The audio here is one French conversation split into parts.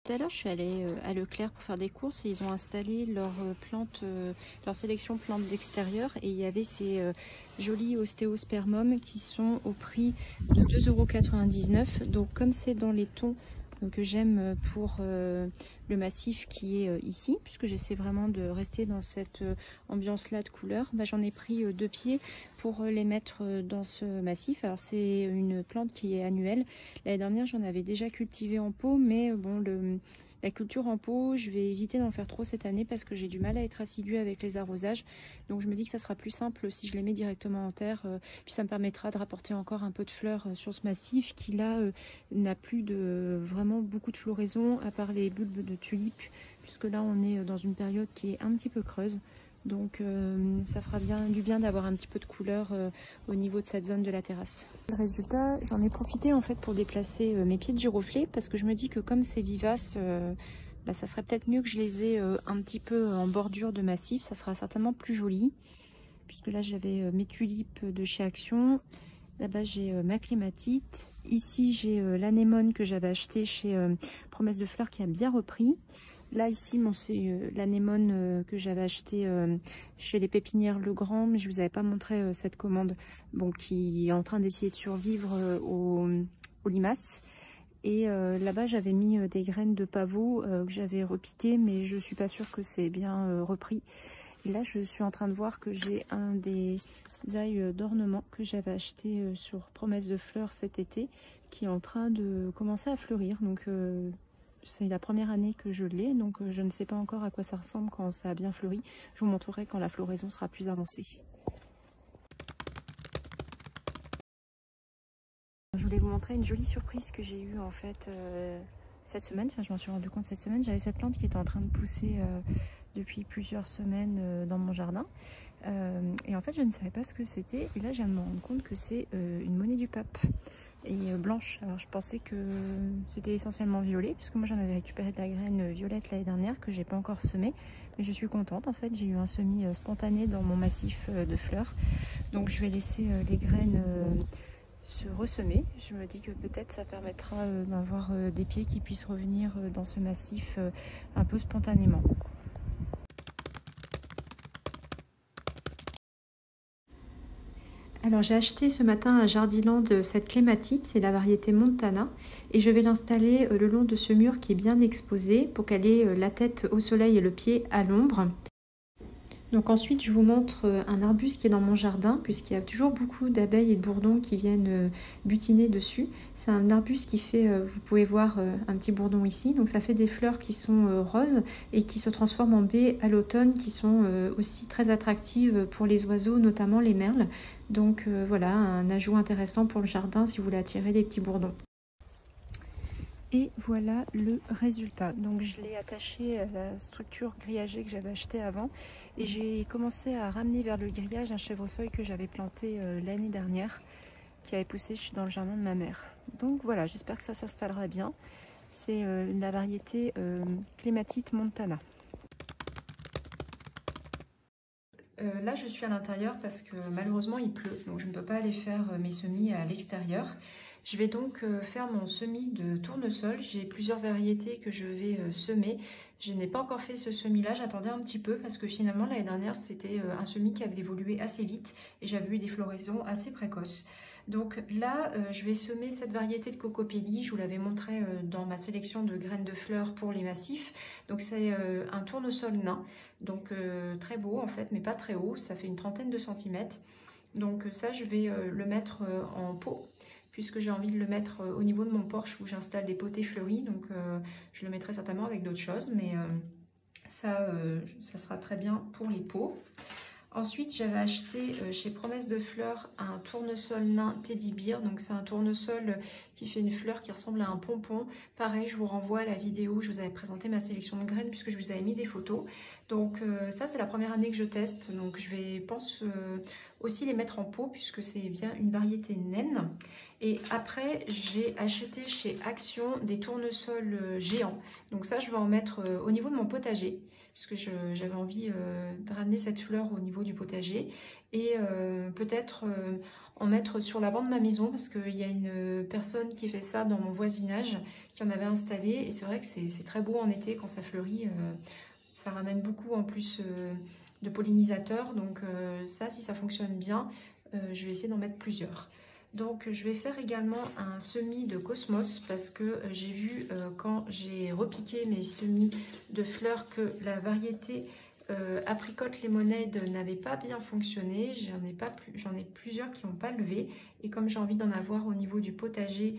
Tout à l'heure, je suis allée à Leclerc pour faire des courses et ils ont installé leur leur sélection plantes d'extérieur et il y avait ces jolis ostéospermum qui sont au prix de 2,99 €. Donc comme c'est dans les tons que j'aime pour le massif qui est ici, puisque j'essaie vraiment de rester dans cette ambiance-là de couleur, bah, j'en ai pris 2 pieds pour les mettre dans ce massif. Alors c'est une plante qui est annuelle. L'année dernière, j'en avais déjà cultivé en pot, mais bon, la culture en pot, je vais éviter d'en faire trop cette année parce que j'ai du mal à être assidue avec les arrosages. Donc je me dis que ça sera plus simple si je les mets directement en terre. Puis ça me permettra de rapporter encore un peu de fleurs sur ce massif qui là n'a plus de vraiment beaucoup de floraison à part les bulbes de tulipes, puisque là on est dans une période qui est un petit peu creuse. Donc ça fera du bien d'avoir un petit peu de couleur au niveau de cette zone de la terrasse. Le résultat, j'en ai profité en fait pour déplacer mes pieds de giroflée parce que je me dis que comme c'est vivace, bah, ça serait peut-être mieux que je les ai un petit peu en bordure de massif. Ça sera certainement plus joli. Puisque là j'avais mes tulipes de chez Action. Là-bas j'ai ma clématite. Ici j'ai l'anémone que j'avais acheté chez Promesse de Fleurs qui a bien repris. Là ici c'est l'anémone que j'avais acheté chez les pépinières Legrand, mais je vous avais pas montré cette commande, bon, qui est en train d'essayer de survivre aux limaces. Et là-bas j'avais mis des graines de pavot que j'avais repiquées, mais je suis pas sûre que c'est bien repris. Et là je suis en train de voir que j'ai un des ails d'ornement que j'avais acheté sur Promesse de Fleurs cet été, qui est en train de commencer à fleurir. Donc c'est la première année que je l'ai, donc je ne sais pas encore à quoi ça ressemble quand ça a bien fleuri. Je vous montrerai quand la floraison sera plus avancée. Je voulais vous montrer une jolie surprise que j'ai eue en fait cette semaine. Enfin, je m'en suis rendu compte cette semaine. J'avais cette plante qui était en train de pousser depuis plusieurs semaines dans mon jardin. Et en fait, je ne savais pas ce que c'était. Et là, je viens de me rendre compte que c'est une monnaie du pape. Et blanche. Alors je pensais que c'était essentiellement violet, puisque moi j'en avais récupéré de la graine violette l'année dernière que j'ai pas encore semée, mais je suis contente. En fait, j'ai eu un semis spontané dans mon massif de fleurs, donc je vais laisser les graines se ressemer. Je me dis que peut-être ça permettra d'avoir des pieds qui puissent revenir dans ce massif un peu spontanément. Alors j'ai acheté ce matin à Jardiland cette clématite, c'est la variété Montana, et je vais l'installer le long de ce mur qui est bien exposé pour qu'elle ait la tête au soleil et le pied à l'ombre. Donc ensuite je vous montre un arbuste qui est dans mon jardin, puisqu'il y a toujours beaucoup d'abeilles et de bourdons qui viennent butiner dessus. C'est un arbuste qui fait, vous pouvez voir un petit bourdon ici, donc ça fait des fleurs qui sont roses et qui se transforment en baies à l'automne, qui sont aussi très attractives pour les oiseaux, notamment les merles. Donc voilà, un ajout intéressant pour le jardin si vous voulez attirer des petits bourdons. Et voilà le résultat. Donc je l'ai attaché à la structure grillagée que j'avais achetée avant, et j'ai commencé à ramener vers le grillage un chèvrefeuille que j'avais planté l'année dernière, qui avait poussé dans le jardin de ma mère. Donc voilà, j'espère que ça s'installera bien. C'est la variété Clématite Montana. Là je suis à l'intérieur parce que malheureusement il pleut, donc je ne peux pas aller faire mes semis à l'extérieur. Je vais donc faire mon semis de tournesol. J'ai plusieurs variétés que je vais semer. Je n'ai pas encore fait ce semis-là, j'attendais un petit peu parce que finalement l'année dernière c'était un semis qui avait évolué assez vite et j'avais eu des floraisons assez précoces. Donc là, je vais semer cette variété de cocopélie. Je vous l'avais montré dans ma sélection de graines de fleurs pour les massifs. Donc c'est un tournesol nain, donc très beau en fait, mais pas très haut. Ça fait une trentaine de centimètres. Donc ça, je vais le mettre en pot, puisque j'ai envie de le mettre au niveau de mon porche où j'installe des potées fleuries. Donc je le mettrai certainement avec d'autres choses, mais ça sera très bien pour les pots. Ensuite, j'avais acheté chez Promesse de Fleurs un tournesol nain Teddy Bear. Donc c'est un tournesol qui fait une fleur qui ressemble à un pompon. Pareil, je vous renvoie à la vidéo où je vous avais présenté ma sélection de graines puisque je vous avais mis des photos. Donc ça, c'est la première année que je teste. Donc je vais, pense, aussi les mettre en pot puisque c'est bien une variété naine. Et après, j'ai acheté chez Action des tournesols géants. Donc ça, je vais en mettre au niveau de mon potager, puisque j'avais envie de ramener cette fleur au niveau du potager. Et peut-être en mettre sur l'avant de ma maison parce qu'il y a une personne qui fait ça dans mon voisinage, qui en avait installé. Et c'est vrai que c'est très beau en été quand ça fleurit. Ça ramène beaucoup en plus de pollinisateurs. Donc ça, si ça fonctionne bien, je vais essayer d'en mettre plusieurs. Donc je vais faire également un semis de cosmos parce que j'ai vu quand j'ai repiqué mes semis de fleurs que la variété apricot lemonade n'avait pas bien fonctionné. J'en ai plusieurs qui n'ont pas levé et comme j'ai envie d'en avoir au niveau du potager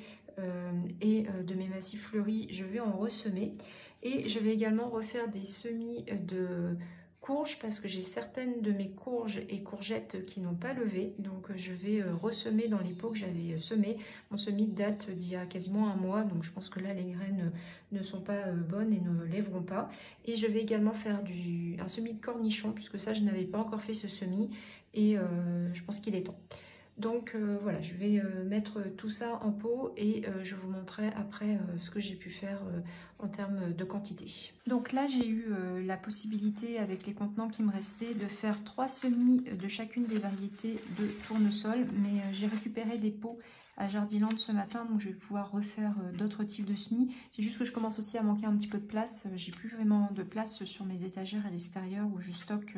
et de mes massifs fleuris, je vais en ressemer. Et je vais également refaire des semis de courges parce que j'ai certaines de mes courges et courgettes qui n'ont pas levé. Donc je vais ressemer dans les pots que j'avais semés. Mon semis date d'il y a quasiment un mois, donc je pense que là les graines ne sont pas bonnes et ne lèveront pas. Et je vais également faire un semis de cornichons puisque ça je n'avais pas encore fait ce semis et je pense qu'il est temps. Donc voilà, je vais mettre tout ça en pot et je vous montrerai après ce que j'ai pu faire en termes de quantité. Donc là, j'ai eu la possibilité, avec les contenants qui me restaient, de faire 3 semis de chacune des variétés de tournesol. Mais j'ai récupéré des pots à Jardiland ce matin, donc je vais pouvoir refaire d'autres types de semis. C'est juste que je commence aussi à manquer un petit peu de place. J'ai plus vraiment de place sur mes étagères à l'extérieur où je stocke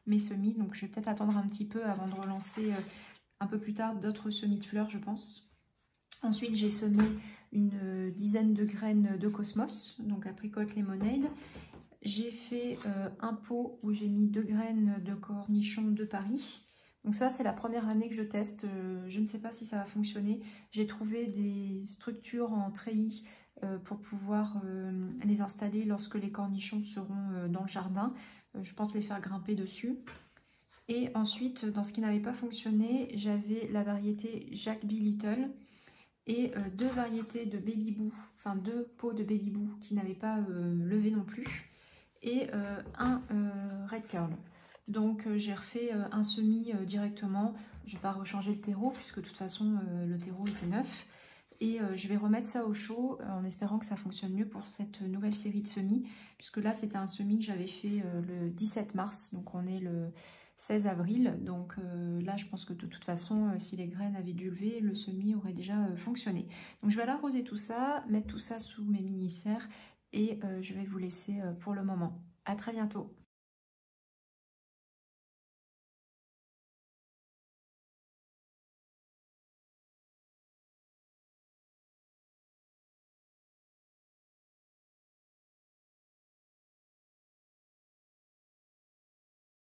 mes semis. Donc je vais peut-être attendre un petit peu avant de relancer un peu plus tard d'autres semis de fleurs, je pense. Ensuite, j'ai semé une dizaine de graines de cosmos, donc apricot lemonade. J'ai fait un pot où j'ai mis 2 graines de cornichons de Paris. Donc ça, c'est la première année que je teste. Je ne sais pas si ça va fonctionner. J'ai trouvé des structures en treillis pour pouvoir les installer lorsque les cornichons seront dans le jardin. Je pense les faire grimper dessus. Et ensuite, dans ce qui n'avait pas fonctionné, j'avais la variété Jack B. Little et 2 variétés de Baby Boo, enfin 2 pots de Baby Boo qui n'avaient pas levé non plus, et un Red Curl. Donc j'ai refait un semis directement. Je ne vais pas rechanger le terreau puisque de toute façon le terreau était neuf. Et je vais remettre ça au chaud en espérant que ça fonctionne mieux pour cette nouvelle série de semis. Puisque là c'était un semis que j'avais fait le 17 mars, donc on est le 16 avril, donc là je pense que de toute façon si les graines avaient dû lever, le semis aurait déjà fonctionné. Donc je vais aller arroser tout ça, mettre tout ça sous mes mini-serres et je vais vous laisser pour le moment. À très bientôt.